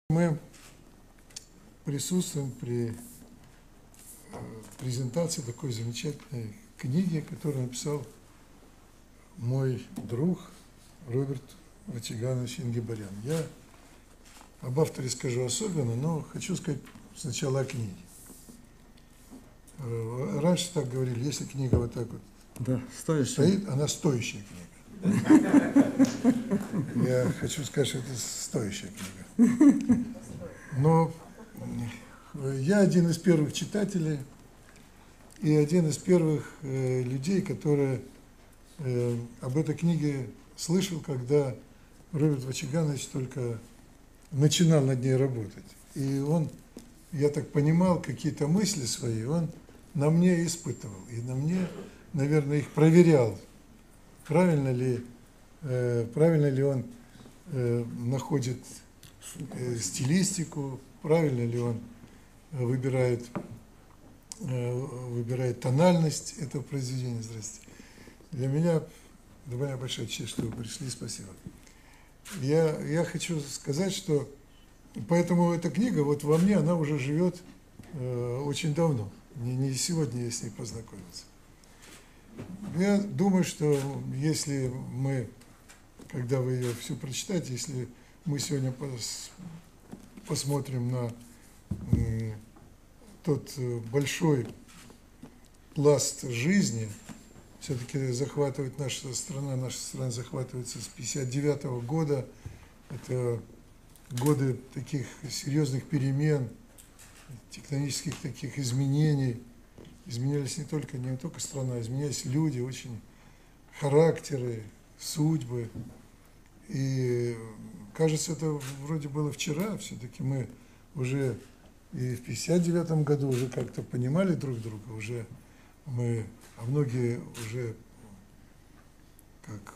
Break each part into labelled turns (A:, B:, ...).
A: Мы присутствуем при презентации такой замечательной книги, которую написал мой друг Роберт Вачиганович Ингебарян. Я об авторе скажу особенно, но хочу сказать сначала о книге. Раньше так говорили, если книга вот так вот стоит, она стоящая книга. Я хочу сказать, что это стоящая книга. Но я один из первых читателей и один из первых людей, которые об этой книге слышал, когда Роберт Вачиганович только начинал над ней работать. И он, я так понимал, какие-то мысли свои он на мне испытывал. И на мне, наверное, их проверял, правильно ли он находит стилистику, правильно ли он выбирает тональность этого произведения. Здравствуйте. Для меня большая честь, что вы пришли. Спасибо. Я хочу сказать, что поэтому эта книга, вот во мне, она уже живет очень давно. Не сегодня я с ней познакомился. Я думаю, что если мы, когда вы ее всю прочитаете, если мы сегодня посмотрим на тот большой пласт жизни, все-таки захватывает наша страна захватывается с 1959 года, это годы таких серьезных перемен, тектонических таких изменений. Изменялись не только страна, изменялись люди, очень характеры, судьбы. И кажется, это вроде было вчера, все-таки мы уже и в 1959 году уже как-то понимали друг друга, уже мы, а многие уже, как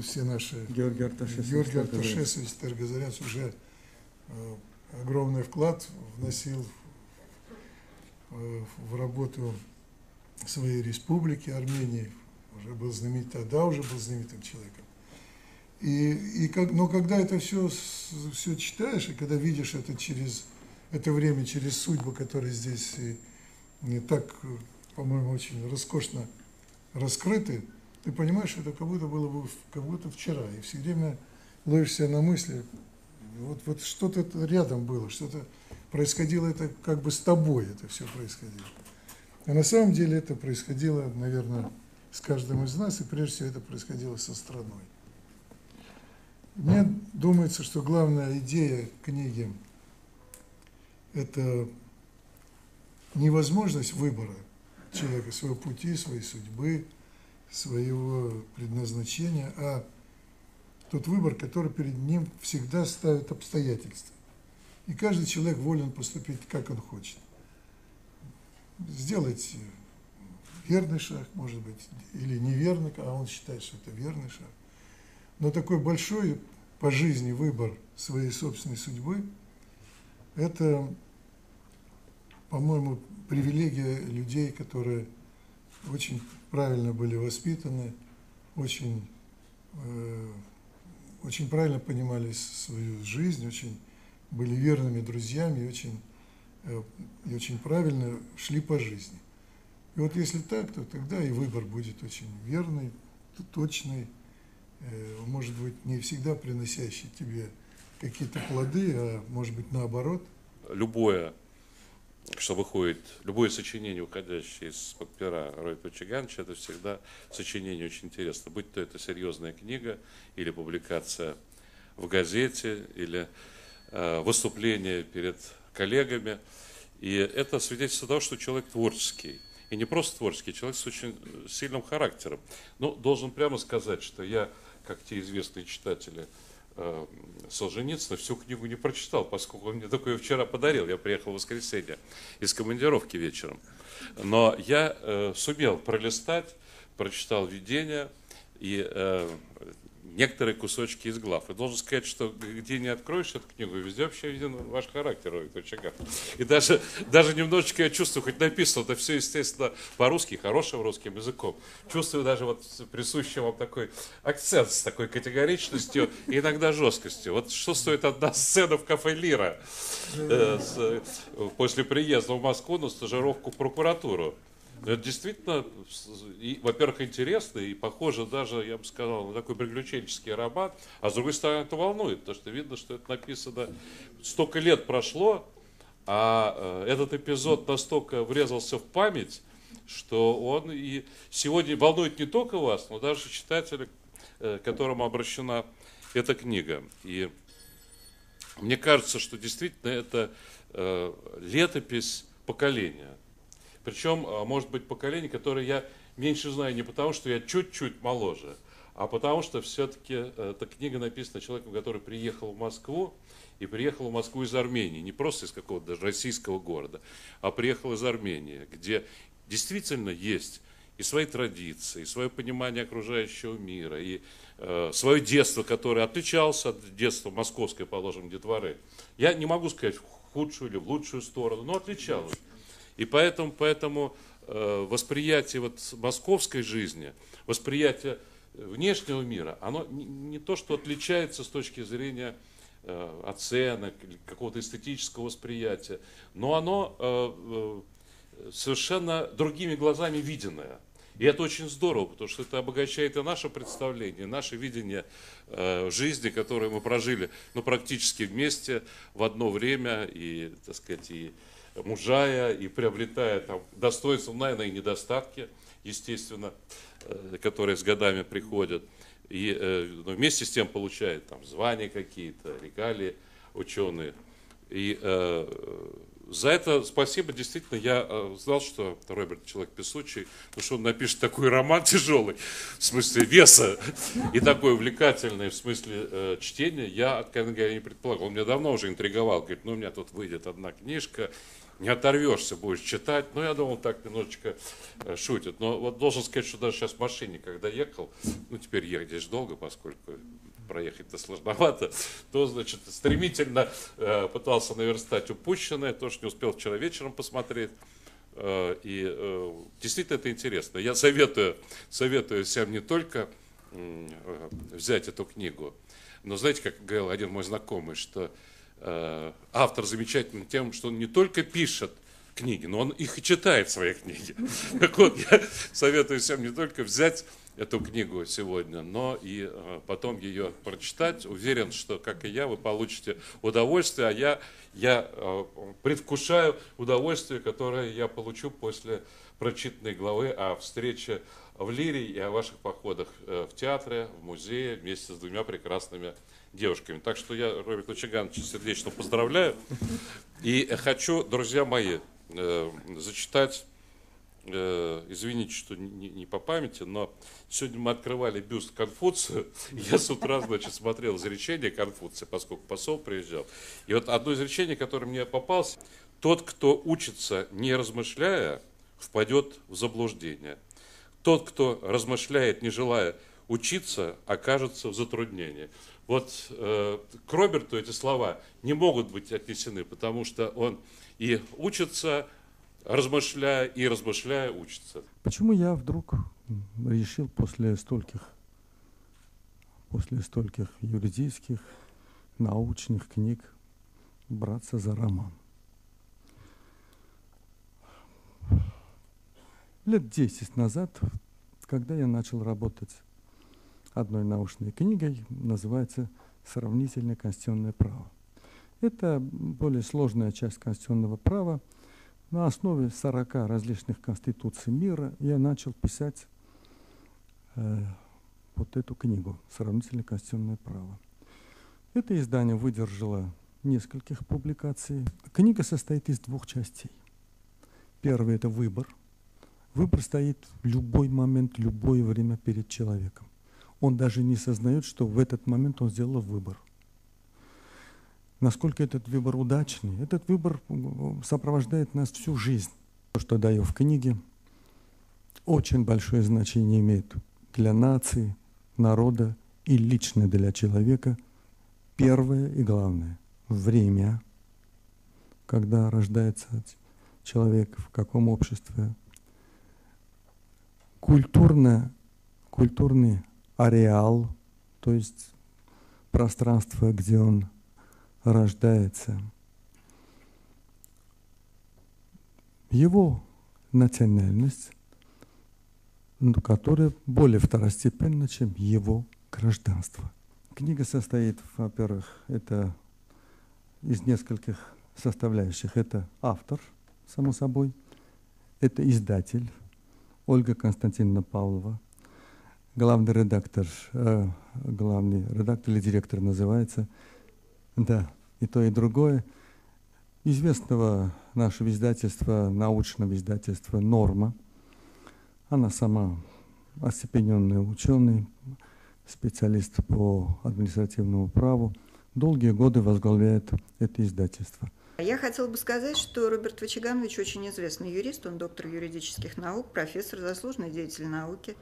A: все наши, Георгий Арташесович, Тергазарянц уже огромный вклад вносил в работу своей республики Армении, уже был знаменитым человеком. Но когда это все читаешь, и когда видишь это через это время, через судьбы, которые здесь не так, по-моему, очень роскошно раскрыты, ты понимаешь, что это как будто вчера. И все время ловишься на мысли, вот что-то рядом было, что-то происходило, это как бы с тобой это все происходило. А на самом деле это происходило, наверное, с каждым из нас, и прежде всего это происходило со страной. Мне думается, что главная идея книги – это невозможность выбора человека, своего пути, своей судьбы, своего предназначения, а тот выбор, который перед ним всегда ставят обстоятельства. И каждый человек волен поступить, как он хочет. Сделать верный шаг, может быть, или неверный, а он считает, что это верный шаг. Но такой большой по жизни выбор своей собственной судьбы – это, по-моему, привилегия людей, которые очень правильно были воспитаны, очень правильно понимали свою жизнь, очень были верными друзьями и очень правильно шли по жизни. И вот если так, то тогда и выбор будет очень верный, точный, может быть, не всегда приносящий тебе какие-то плоды, а может быть наоборот.
B: Любое сочинение, уходящее из-под пера Роберта Вачигановича, это всегда сочинение очень интересно. Будь то это серьезная книга, или публикация в газете, или выступление перед коллегами. И это свидетельство того, что человек творческий. И не просто творческий, человек с очень сильным характером. Но должен прямо сказать, что я, как те известные читатели Солженицына, всю книгу не прочитал, поскольку он мне такое вчера подарил. Я приехал в воскресенье из командировки вечером. Но я сумел прочитал введение, и некоторые кусочки из глав. И должен сказать, что где не откроешь эту книгу, везде вообще виден ваш характер, Роберт Очаган. И даже немножечко я чувствую, хоть написано, это все, естественно, по-русски, хорошим русским языком. Чувствую даже вот присущий вам такой акцент с такой категоричностью и иногда жесткостью. Вот что стоит одна сцена в кафе «Лира» после приезда в Москву на стажировку в прокуратуру. Это действительно, во-первых, интересно и похоже даже, я бы сказал, на такой приключенческий роман, а с другой стороны это волнует, потому что видно, что это написано, столько лет прошло, а этот эпизод настолько врезался в память, что он и сегодня волнует не только вас, но даже читателя, к которому обращена эта книга. И мне кажется, что действительно это летопись поколения. Причем, может быть, поколение, которое я меньше знаю не потому, что я чуть-чуть моложе, а потому что все-таки эта книга написана человеком, который приехал в Москву, и приехал в Москву из Армении, не просто из какого-то даже российского города, а приехал из Армении, где действительно есть и свои традиции, и свое понимание окружающего мира, и свое детство, которое отличалось от детства московской, положим, детворы. Я не могу сказать в худшую или в лучшую сторону, но отличалось. И поэтому восприятие вот московской жизни, восприятие внешнего мира, оно не то, что отличается с точки зрения оценок, какого-то эстетического восприятия, но оно совершенно другими глазами виденное. И это очень здорово, потому что это обогащает и наше представление, наше видение жизни, которую мы прожили, ну, практически вместе в одно время, и, так сказать, и мужая, и приобретая там достоинства, наверное, и недостатки, естественно, которые с годами приходят. И вместе с тем получает там звания какие-то, регалии ученые. И за это спасибо, действительно, я знал, что Роберт человек песучий, потому что он напишет такой роман тяжелый, в смысле веса, и такой увлекательный в смысле чтения, я, откровенно говоря, не предполагал. Он меня давно уже интриговал, говорит, ну у меня тут выйдет одна книжка, не оторвешься, будешь читать. Ну, я думал, так немножечко шутит. Но вот должен сказать, что даже сейчас в машине, когда ехал, ну, теперь ехать долго, поскольку проехать-то сложновато, то, значит, стремительно пытался наверстать упущенное, то, что не успел вчера вечером посмотреть. И действительно это интересно. Я советую всем не только взять эту книгу, но знаете, как говорил один мой знакомый, что автор замечательный тем, что он не только пишет книги, но он их и читает, свои книги. Так вот, я советую всем не только взять эту книгу сегодня, но и потом ее прочитать. Уверен, что, как и я, вы получите удовольствие, а я предвкушаю удовольствие, которое я получу после прочитанной главы о встрече в Лире и о ваших походах в театре, в музее вместе с двумя прекрасными девушками. Так что я Роберта Очагановича сердечно поздравляю. И хочу, друзья мои, зачитать, извините, что не по памяти, но сегодня мы открывали бюст Конфуция. Я с утра, значит, смотрел изречение Конфуция, поскольку посол приезжал. И вот одно изречение, которое мне попалось: тот, кто учится, не размышляя, впадет в заблуждение. Тот, кто размышляет, не желая учиться, окажется в затруднении. Вот к Роберту эти слова не могут быть отнесены, потому что он и учится, размышляя, и размышляя, учится.
C: Почему я вдруг решил после стольких юридических, научных книг браться за роман? Лет 10 назад, когда я начал работать одной научной книгой, называется «Сравнительное конституционное право». Это более сложная часть конституционного права. На основе 40 различных конституций мира я начал писать вот эту книгу «Сравнительное конституционное право». Это издание выдержало нескольких публикаций. Книга состоит из 2 частей. Первый – это выбор. Выбор стоит в любой момент, любое время перед человеком. Он даже не сознает, что в этот момент он сделал выбор. Насколько этот выбор удачный, этот выбор сопровождает нас всю жизнь. То, что даю в книге, очень большое значение имеет для нации, народа и личное для человека первое и главное – время, когда рождается человек, в каком обществе, культурный ареал, то есть пространство, где он рождается, его национальность, которая более второстепенна, чем его гражданство. Книга состоит, во-первых, это из нескольких составляющих. Это автор, само собой, это издатель Ольга Константиновна Павлова, главный редактор или директор называется, да, и то, и другое, известного нашего издательства, научного издательства «Норма». Она сама остепененный ученый, специалист по административному праву, долгие годы возглавляет это издательство.
D: Я хотела бы сказать, что Роберт Вачиганович очень известный юрист, он доктор юридических наук, профессор, заслуженный деятель науки.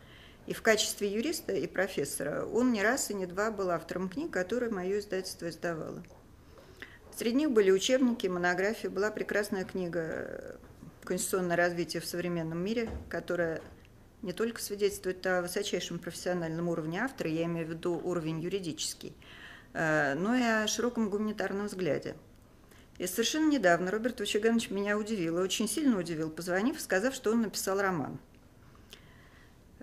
D: И в качестве юриста и профессора он не раз и не два был автором книг, которые мое издательство издавало. Среди них были учебники, монографии, была прекрасная книга «Конституционное развитие в современном мире», которая не только свидетельствует о высочайшем профессиональном уровне автора, я имею в виду уровень юридический, но и о широком гуманитарном взгляде. И совершенно недавно Роберт Вачиганович меня удивил, очень сильно удивил, позвонив и сказав, что он написал роман.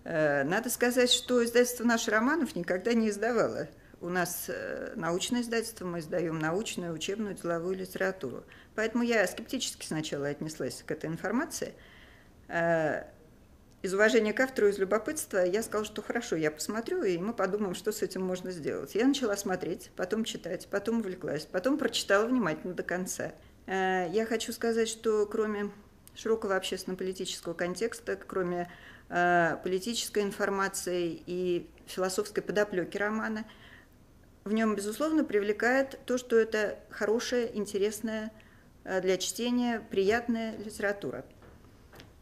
D: Надо сказать, что издательство «Наши» романов никогда не издавало. У нас научное издательство, мы издаем научную, учебную, деловую литературу. Поэтому я скептически сначала отнеслась к этой информации. Из уважения к автору, из любопытства я сказала, что хорошо, я посмотрю, и мы подумаем, что с этим можно сделать. Я начала смотреть, потом читать, потом увлеклась, потом прочитала внимательно до конца. Я хочу сказать, что кроме широкого общественно-политического контекста, кроме политической информации и философской подоплеки романа, в нем, безусловно, привлекает то, что это хорошая, интересная для чтения, приятная литература.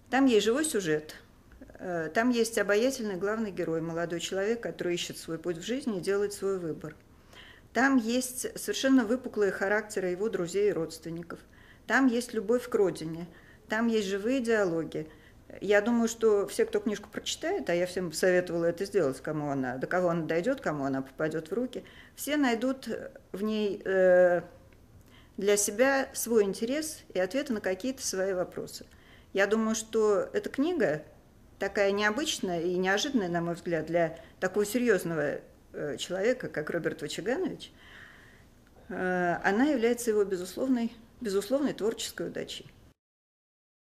D: Там есть живой сюжет, там есть обаятельный главный герой, молодой человек, который ищет свой путь в жизни и делает свой выбор. Там есть совершенно выпуклые характеры его друзей и родственников. Там есть любовь к родине, там есть живые диалоги. Я думаю, что все, кто книжку прочитает, а я всем советовала это сделать, до кого она дойдет, кому она попадет в руки, все найдут в ней для себя свой интерес и ответы на какие-то свои вопросы. Я думаю, что эта книга такая необычная и неожиданная, на мой взгляд, для такого серьезного человека, как Роберт Вачиганович, она является его безусловной творческой удачей.